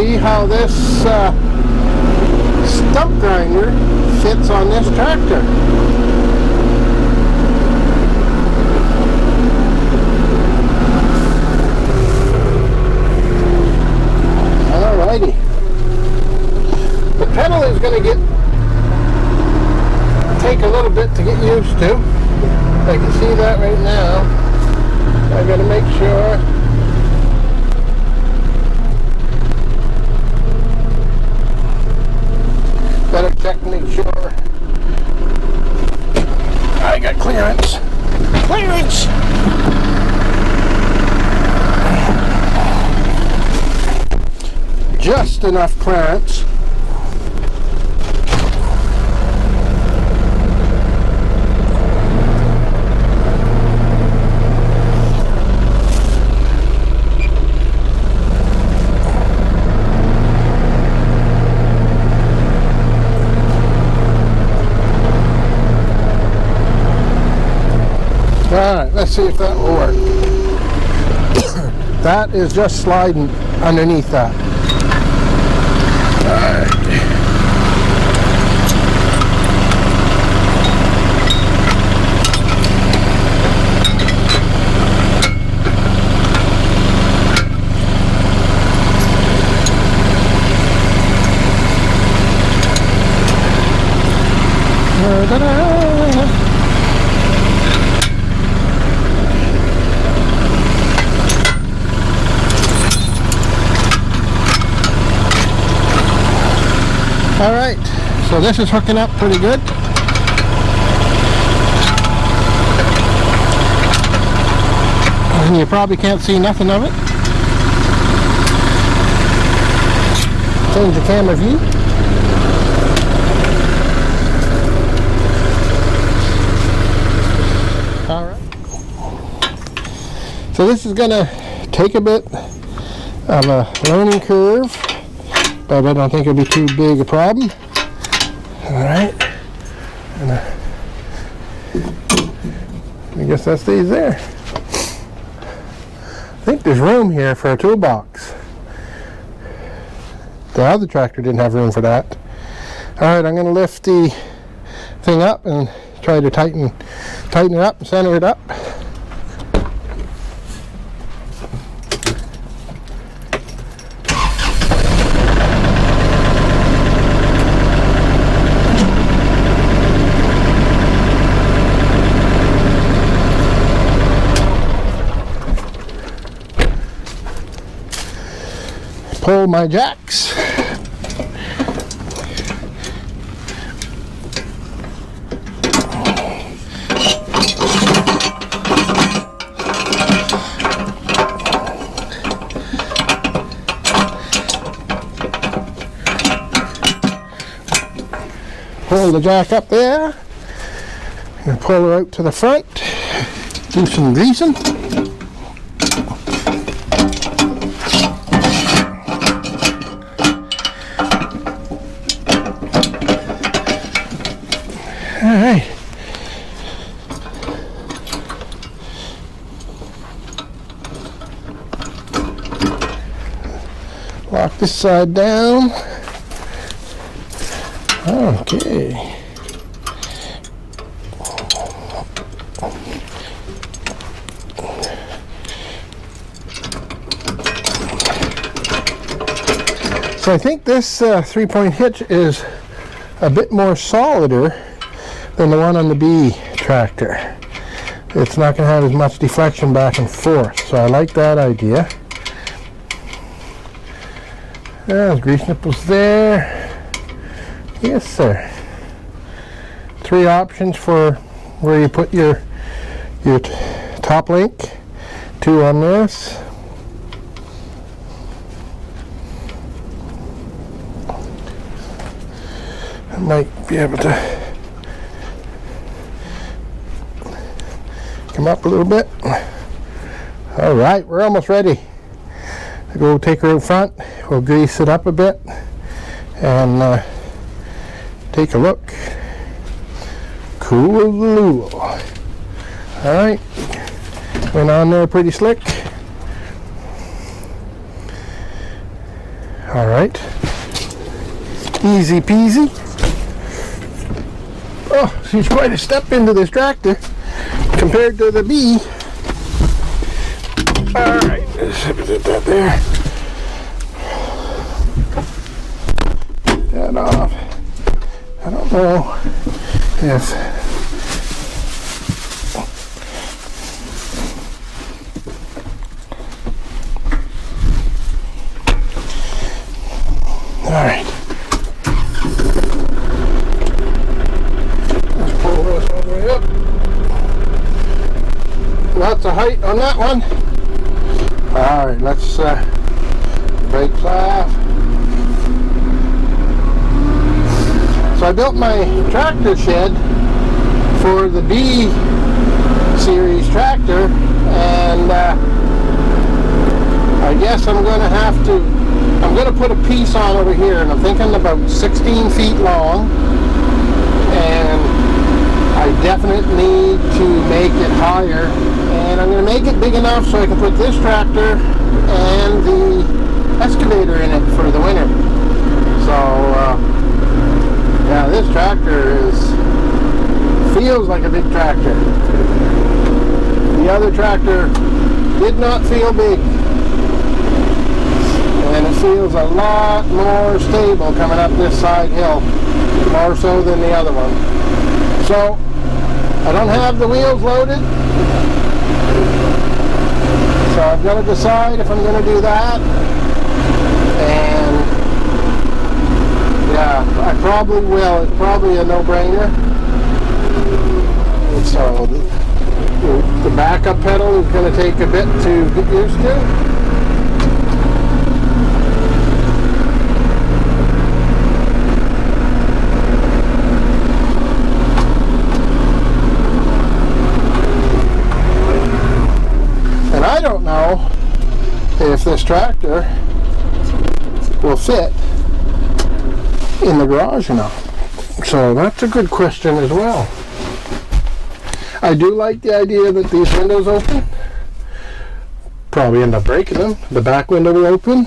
see how this stump grinder fits on this tractor. Alrighty. The pedal is going to take a little bit to get used to. I can see that right now. I got to make sure. Better check and make sure I got clearance. Clearance! Just enough clearance. Alright, let's see if that will work. That is just sliding underneath that. Alright. Alright, so this is hooking up pretty good. And you probably can't see nothing of it. Change the camera view. Alright. So this is going to take a bit of a learning curve, but I don't think it'll be too big a problem. Alright. I guess that stays there. I think there's room here for a toolbox. The other tractor didn't have room for that. Alright, I'm going to lift the thing up and try to tighten it up and center it up. Pull my jacks. Pull the jack up there. I'm going to pull her out to the front. Do some greasing. Alright. Lock this side down. Okay. So I think this 3-point hitch is a bit more solider than the one on the B tractor. It's not going to have as much deflection back and forth, so I like that idea. There's grease nipples there. Yes, sir. 3 options for where you put your top link. 2 on this. I might be able to come up a little bit. All right, we're almost ready to go take her out front. We'll grease it up a bit and take a look. Cool. All right, went on there pretty slick. All right. Easy peasy. Oh, she's quite a step into this tractor compared to the B. All right, let's put that there. Get that off. I don't know if all right. Let's pull this all the way up. Lots of height on that one. All right, let's brake off. So I built my tractor shed for the B series tractor, and I guess I'm going to put a piece on over here, and I'm thinking about 16 feet long, and I definitely need to make it higher, and I'm going to make it big enough so I can put this tractor and the excavator in it for the winter. So yeah, this tractor feels like a big tractor. The other tractor did not feel big, and it feels a lot more stable coming up this side hill, more so than the other one. So I don't have the wheels loaded, so I've got to decide if I'm going to do that. And yeah, I probably will. It's probably a no-brainer. So the backup pedal is going to take a bit to get used to. I don't know if this tractor will fit in the garage or not. So that's a good question as well. I do like the idea that these windows open. Probably end up breaking them. The back window will open.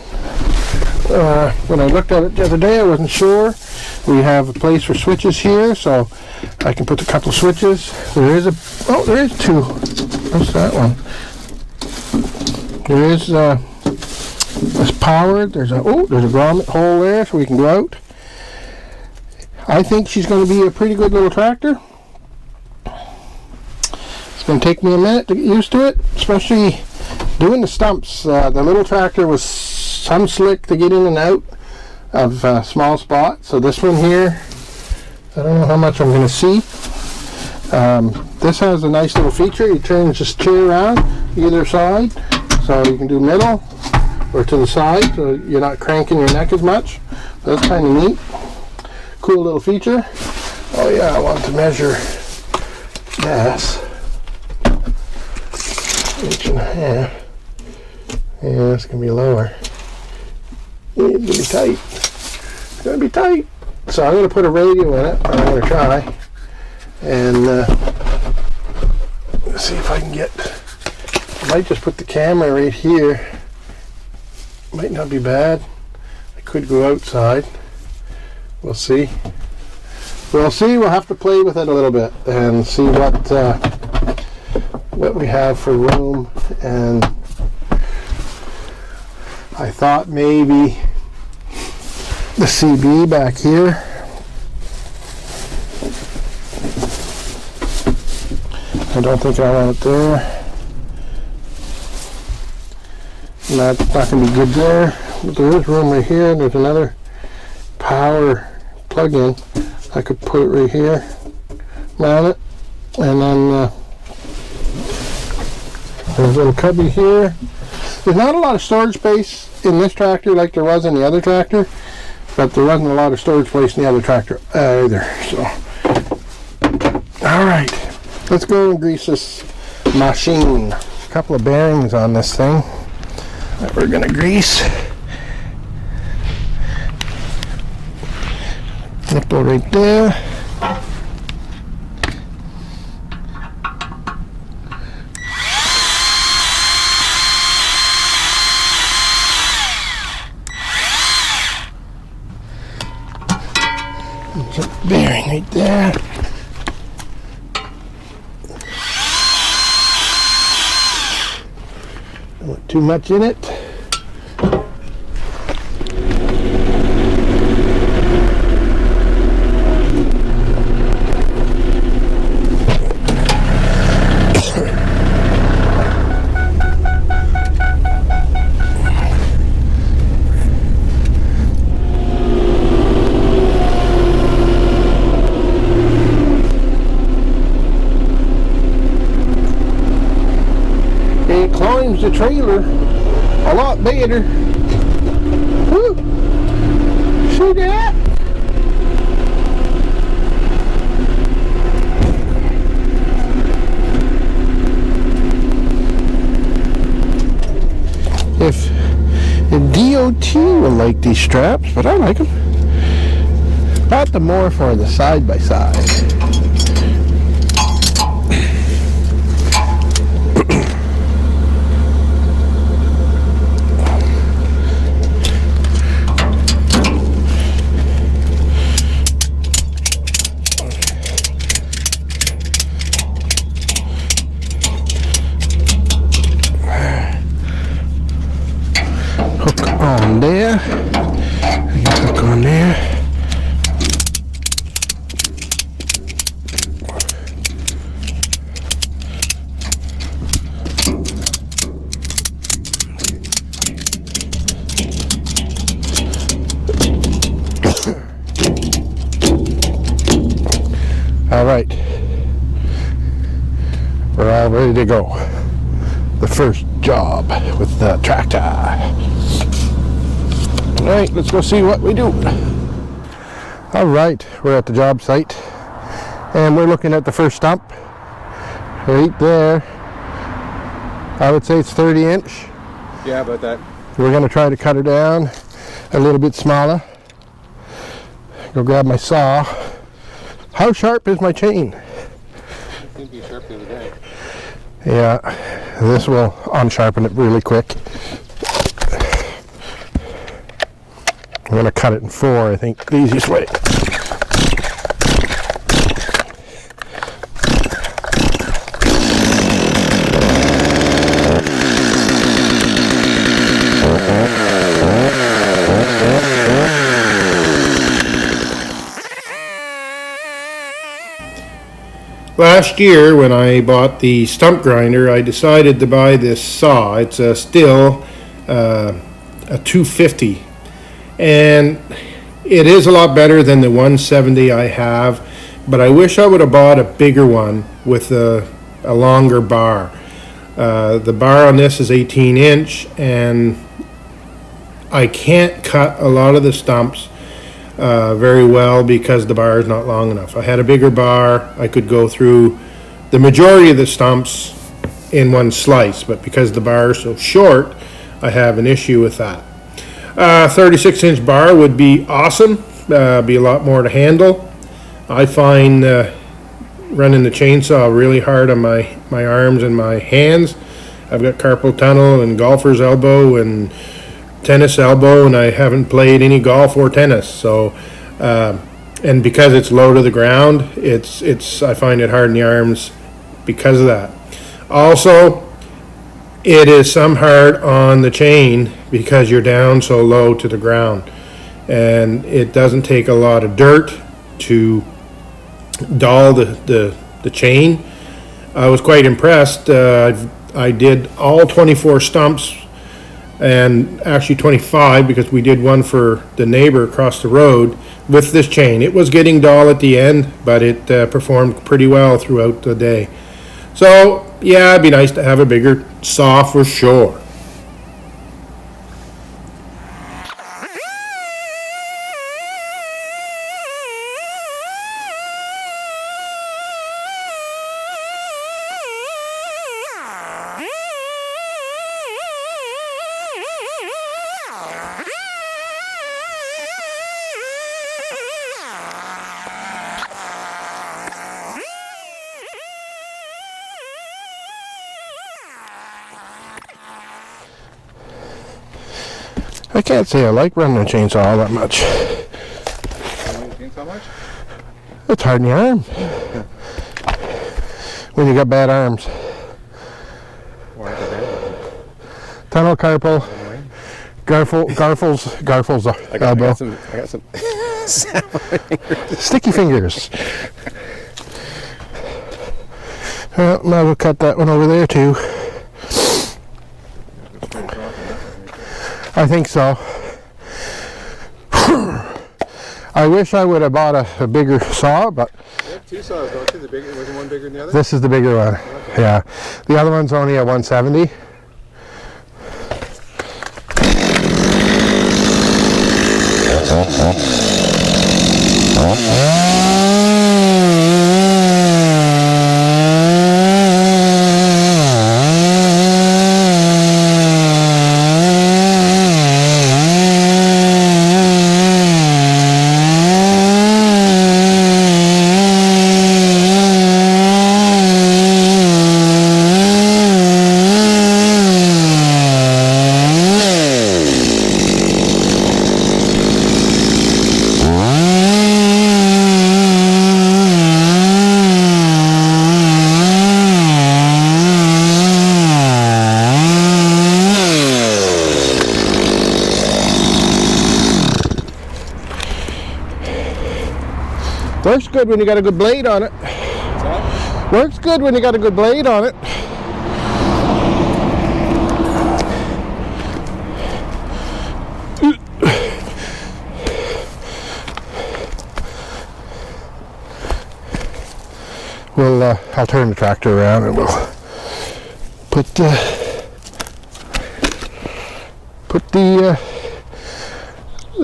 When I looked at it the other day, I wasn't sure. We have a place for switches here, so I can put a couple of switches. There is two. What's that one? There is it's powered. There's a grommet hole there, so we can go out. I think she's going to be a pretty good little tractor. It's going to take me a minute to get used to it, especially doing the stumps. The little tractor was some slick to get in and out of small spots. So this one here, I don't know how much I'm going to see. This has a nice little feature. You turn this chair around either side. So you can do middle or to the side, so you're not cranking your neck as much. That's kind of neat. Cool little feature. Oh yeah, I want to measure gas. 1.5 inches. Yeah, it's going to be lower. It's going to be tight. It's going to be tight. So I'm going to put a radio in it. I'm going to try. And let's see if I can get... I might just put the camera right here. Might not be bad. I could go outside. We'll see. We'll see. We'll have to play with it a little bit and see what we have for room. And I thought maybe the CB back here. I don't think I want it there. That's not going to be good there. But there is room right here. There's another power plug-in. I could put it right here, mount it, and then there's a little cubby here. There's not a lot of storage space in this tractor like there was in the other tractor, but there wasn't a lot of storage space in the other tractor either. So, all right, let's go and grease this machine. A couple of bearings on this thing that we're going to grease. Nipple right there. right there. Don't want too much in it. Climbs the trailer a lot better. Woo. See that? If DOT will like these straps, but I like them. Bought them more for the side-by-side. On there, I can hook on there. All right, we're all ready to go. The first job with the tractor. All right, let's go see what we do. All right, we're at the job site and we're looking at the first stump right there. I would say it's 30 inch. Yeah, about that. We're going to try to cut her down a little bit smaller. Go grab my saw. How sharp is my chain? It seemed to be sharp the other day. Yeah, this will unsharpen it really quick. I'm going to cut it in 4, I think, the easiest way. Last year, when I bought the stump grinder, I decided to buy this saw. It's a Stihl, a 250. And it is a lot better than the 170 I have, but I wish I would have bought a bigger one with a longer bar. The bar on this is 18 inch, and I can't cut a lot of the stumps very well because the bar is not long enough. If I had a bigger bar, I could go through the majority of the stumps in one slice, but because the bar is so short, I have an issue with that. 36 inch bar would be awesome, be a lot more to handle. I find running the chainsaw really hard on my arms and my hands. I've got carpal tunnel and golfer's elbow and tennis elbow, and I haven't played any golf or tennis. So, and because it's low to the ground, I find it hard in the arms because of that. Also, it is some hard on the chain because you're down so low to the ground, and it doesn't take a lot of dirt to dull the chain. I was quite impressed. I did all 24 stumps, and actually 25 because we did one for the neighbor across the road with this chain. It was getting dull at the end, but it performed pretty well throughout the day. So yeah, it'd be nice to have a bigger saw for sure. I can't say I like running a chainsaw all that much. Chainsaw much? It's hard in the arm. When you got bad arms. Tunnel carpal. Garfle's elbow. I got some Sticky fingers. Well, now we'll cut that one over there too. I think so. I wish I would have bought a bigger saw, but You have two saws, don't you? The bigger, wasn't one bigger than the other? this is the bigger one. Okay. Yeah. The other one's only a 170. Works good when you got a good blade on it. What's that? Works good when you got a good blade on it. I'll turn the tractor around and we'll put the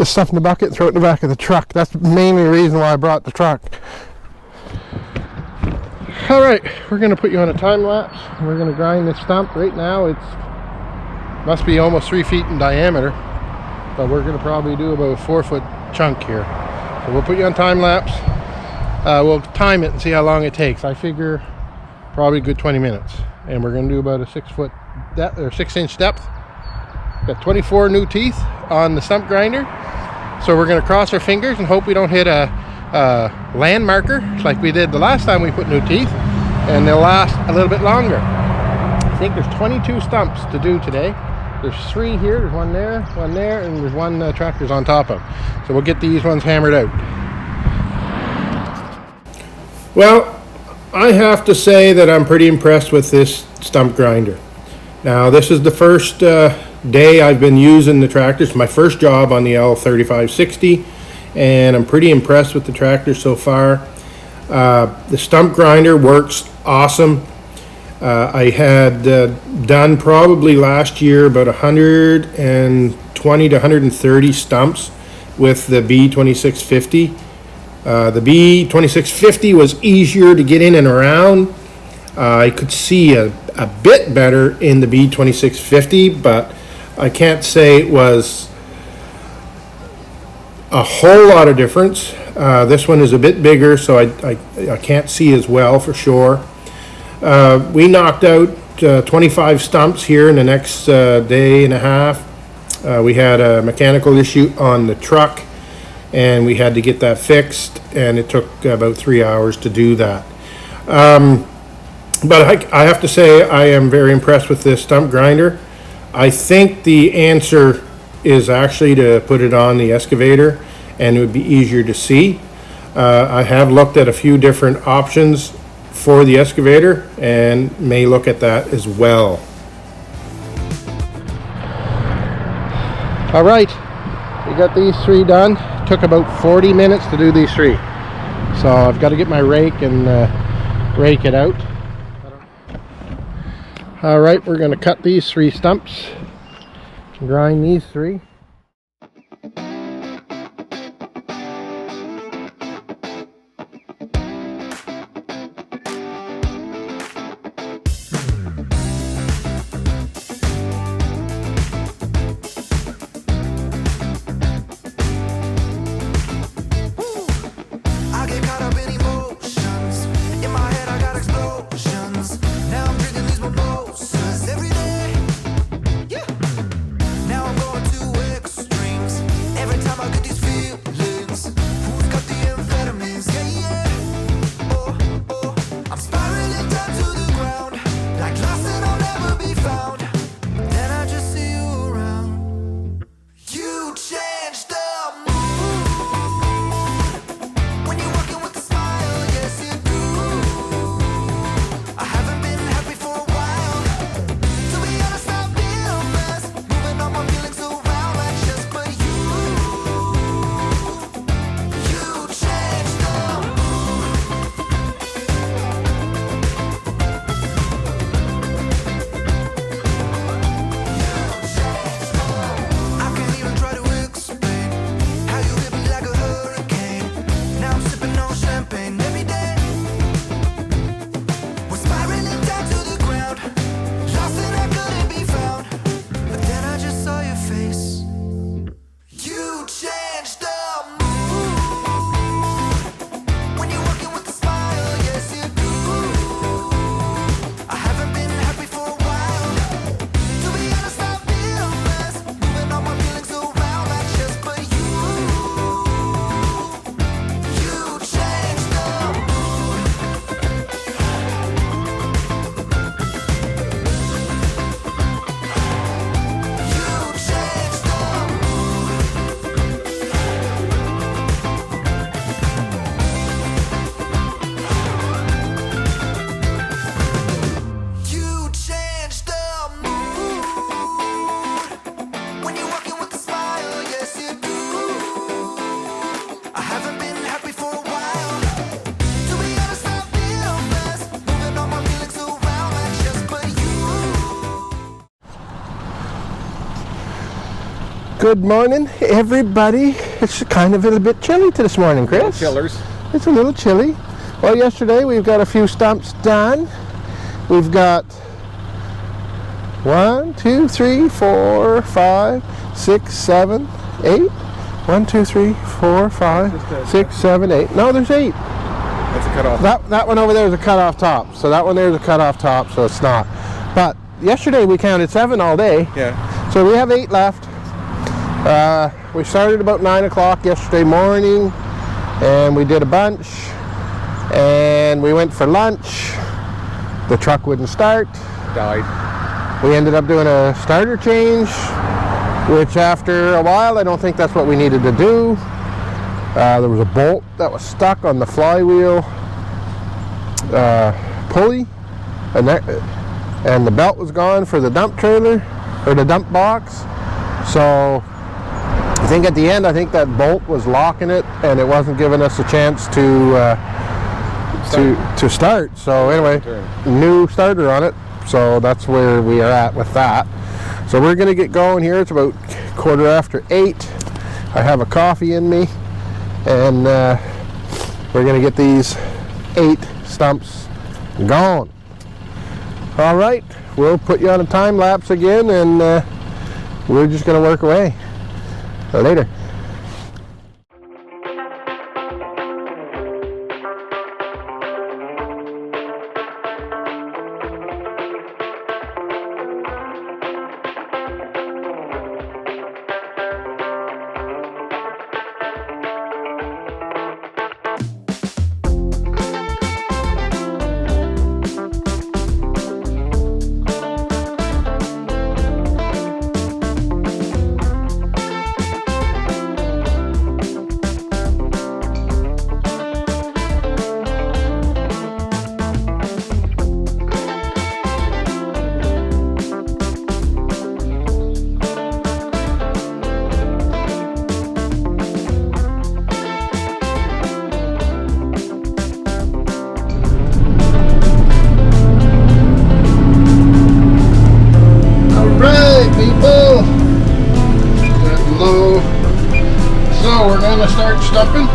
stuff in the bucket and throw it in the back of the truck. That's mainly the reason why I brought the truck. All right, we're going to put you on a time lapse. We're going to grind this stump. Right now it must be almost 3 feet in diameter, but we're going to probably do about a 4-foot chunk here. So we'll put you on time lapse. We'll time it and see how long it takes. I figure probably a good 20 minutes, and we're going to do about a 6-foot depth or 6-inch depth. Got 24 new teeth on the stump grinder, so we're going to cross our fingers and hope we don't hit a land marker like we did the last time we put new teeth, and they'll last a little bit longer. I think there's 22 stumps to do today. There's 3 here, there's one there, and there's one tractor's on top of. So we'll get these ones hammered out. Well, I have to say that I'm pretty impressed with this stump grinder. Now, this is the first day I've been using the tractor. It's my first job on the L3560, and I'm pretty impressed with the tractor so far. The stump grinder works awesome. I had done probably last year about 120 to 130 stumps with the b2650. The b2650 was easier to get in and around. I could see a bit better in the b2650, but I can't say it was a whole lot of difference. This one is a bit bigger, so I can't see as well for sure. We knocked out 25 stumps here in the next day and a half. We had a mechanical issue on the truck, and we had to get that fixed, and it took about 3 hours to do that. But I have to say I am very impressed with this stump grinder. I think the answer is actually to put it on the excavator, and it would be easier to see. I have looked at a few different options for the excavator and may look at that as well. All right, we got these 3 done. Took about 40 minutes to do these 3. So I've got to get my rake and rake it out. All right, we're going to cut these 3 stumps, grind these 3. Now I'm going to spiraling down to the ground, like lost and I'll never be found. Then I just see you around. You changed the mood when you're walking with a smile. Yes, you do. I haven't been happy for a while. To be honest, I've been a mess, moving all my feelings around like chess. But you changed the I can't even try to explain how you hit me like a hurricane. Now I'm sipping on champagne every day. We're spiraling down to the ground, lost and I couldn't be found. But then I just saw your face. You changed the mood when you're walking with a smile. Yes, you do. I haven't been happy for a while. To be honest, I've been a mess, moving all my feelings around like chess. But you changed the mood. You changed the You changed the mood when you're walking with a smile. Yes, you do. I haven't been happy for a while. To be honest, I've been a mess, moving all my feelings around like chess. But Good morning, everybody. It's kind of a little bit chilly this morning, Chris. Chillers. It's a little chilly. Well, yesterday we've got a few stumps done. We've got 1, 2, 3, 4, 5, 6, 7, 8. 1, 2, 3, 4, 5, 6, 7, 8. No, there's 8. That's a cutoff. That one over there is a cut-off top. So that one there is a cut-off top, so it's not. But yesterday we counted 7 all day. Yeah. So we have 8 left. We started about 9 o'clock yesterday morning, and we did a bunch, and we went for lunch. The truck wouldn't start. Died. We ended up doing a starter change, which after a while, I don't think that's what we needed to do. There was a bolt that was stuck on the flywheel pulley, and the belt was gone for the dump trailer, or the dump box. So I think at the end, I think that bolt was locking it, and it wasn't giving us a chance to start. So anyway, new starter on it. So that's where we are at with that. So we're going to get going here. It's about 8:15. I have a coffee in me, and we're going to get these 8 stumps going. All right, we'll put you on a time lapse again, and we're just going to work away. Later. So we're going to start stumping.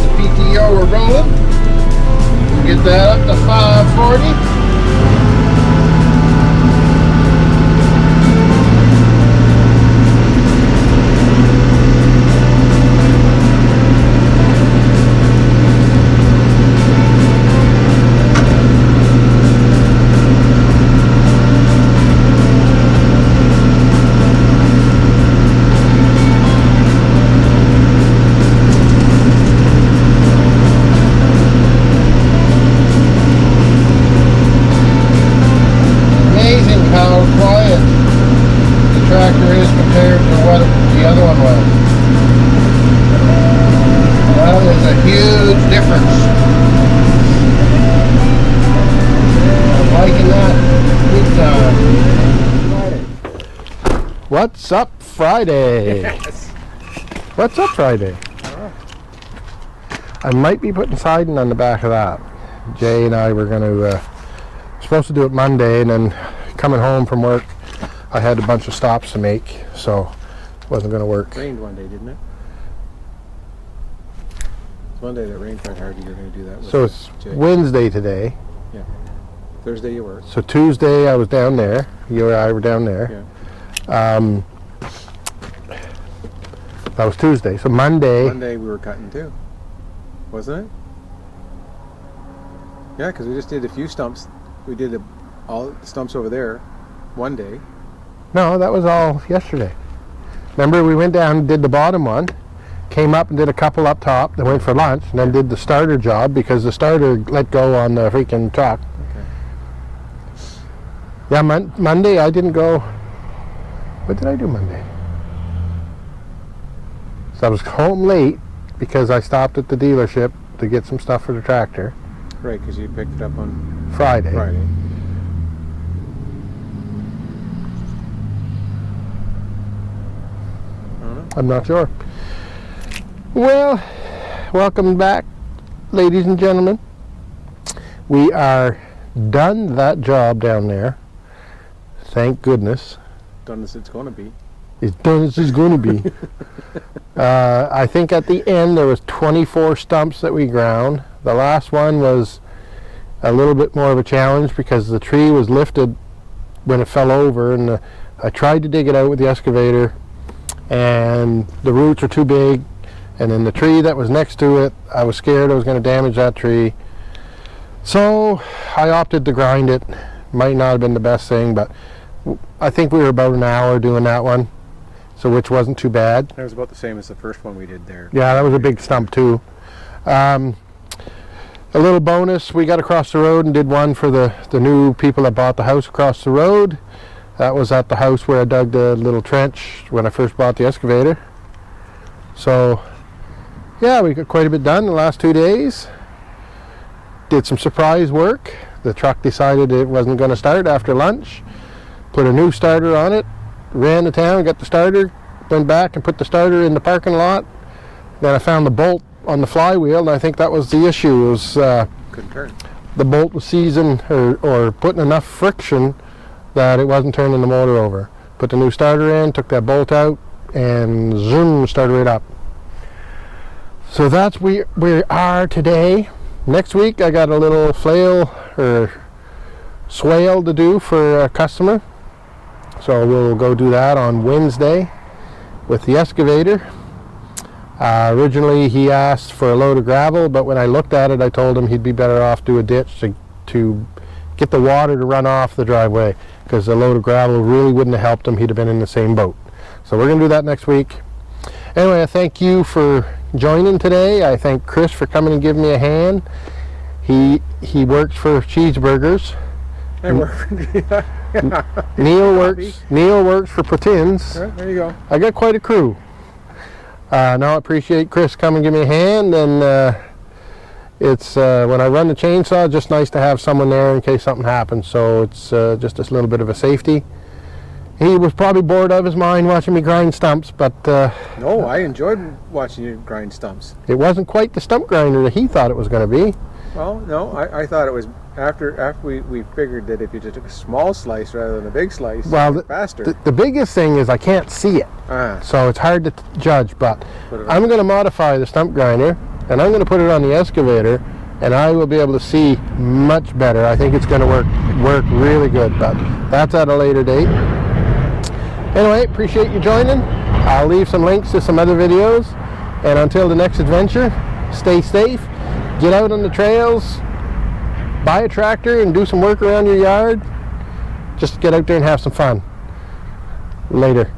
The PTO we're rolling. We'll get that up to 540. What's up, Friday? Yes. What's up, Friday? I might be putting siding on the back of that. Jay and I were going to, supposed to do it Monday, and then coming home from work, I had a bunch of stops to make, so it wasn't going to work. It rained one day, didn't it? It's one day that rained quite hard. You're going to do that with So it's Jay. Wednesday today. Thursday you work. So Tuesday I was down there. You and I were down there. Yeah. That was Tuesday. So Monday. Monday we were cutting too, wasn't it? Yeah, because we just did a few stumps. We did all the stumps over there one day. No, that was all yesterday. Remember, we went down and did the bottom one, came up and did a couple up top, then went for lunch, and then did the starter job because the starter let go on the freaking truck. Okay. Yeah, Monday I didn't go. What did I do Monday? So I was home late because I stopped at the dealership to get some stuff for the tractor. Right, because you picked it up on Friday. Friday. I don't know. I'm not sure. Well, welcome back, ladies and gentlemen. We are done that job down there. Thank goodness. Done as it's going to be. As done as it's going to be. I think at the end there was 24 stumps that we ground. The last one was a little bit more of a challenge because the tree was lifted when it fell over, and I tried to dig it out with the excavator, and the roots are too big, and then the tree that was next to it, I was scared I was going to damage that tree, so I opted to grind it. Might not have been the best thing, but I think we were about an hour doing that one, so which wasn't too bad. It was about the same as the first one we did there. Yeah, that was a big stump too. A little bonus, we got across the road and did one for the new people that bought the house across the road. That was at the house where I dug the little trench when I first bought the excavator. So yeah, we got quite a bit done in the last 2 days. Did some surprise work. The truck decided it wasn't going to start after lunch. Put a new starter on it, ran to town, got the starter, went back and put the starter in the parking lot. Then I found the bolt on the flywheel, and I think that was the issue. It was Couldn't turn. the bolt was seizing or putting enough friction that it wasn't turning the motor over. Put the new starter in, took that bolt out, and zoom, started right up. So that's where we are today. Next week I got a little flail or swale to do for a customer. So we'll go do that on Wednesday with the excavator. Originally he asked for a load of gravel, but when I looked at it I told him he'd be better off do a ditch to get the water to run off the driveway, because a load of gravel really wouldn't have helped him. He'd have been in the same boat. So we're going to do that next week. Anyway, I thank you for joining today. I thank Chris for coming and giving me a hand. He works for Cheeseburgers. I work. Neil works for Pretins. There you go. I got quite a crew. Now I appreciate Chris coming and give me a hand, and it's when I run the chainsaw, just nice to have someone there in case something happens. So it's just a little bit of a safety. He was probably bored out of his mind watching me grind stumps, but No, I enjoyed watching you grind stumps. it wasn't quite the stump grinder that he thought it was going to be. Well, no, I thought it was after we figured that if you just took a small slice rather than a big slice, Well, faster. The biggest thing is I can't see it, so it's hard to judge, but Put it on. I'm going to modify the stump grinder, and I'm going to put it on the excavator, and I will be able to see much better. I think it's going to work really good, but that's at a later date. Anyway, appreciate you joining. I'll leave some links to some other videos, and until the next adventure, stay safe, get out on the trails, buy a tractor and do some work around your yard. Just get out there and have some fun. Later.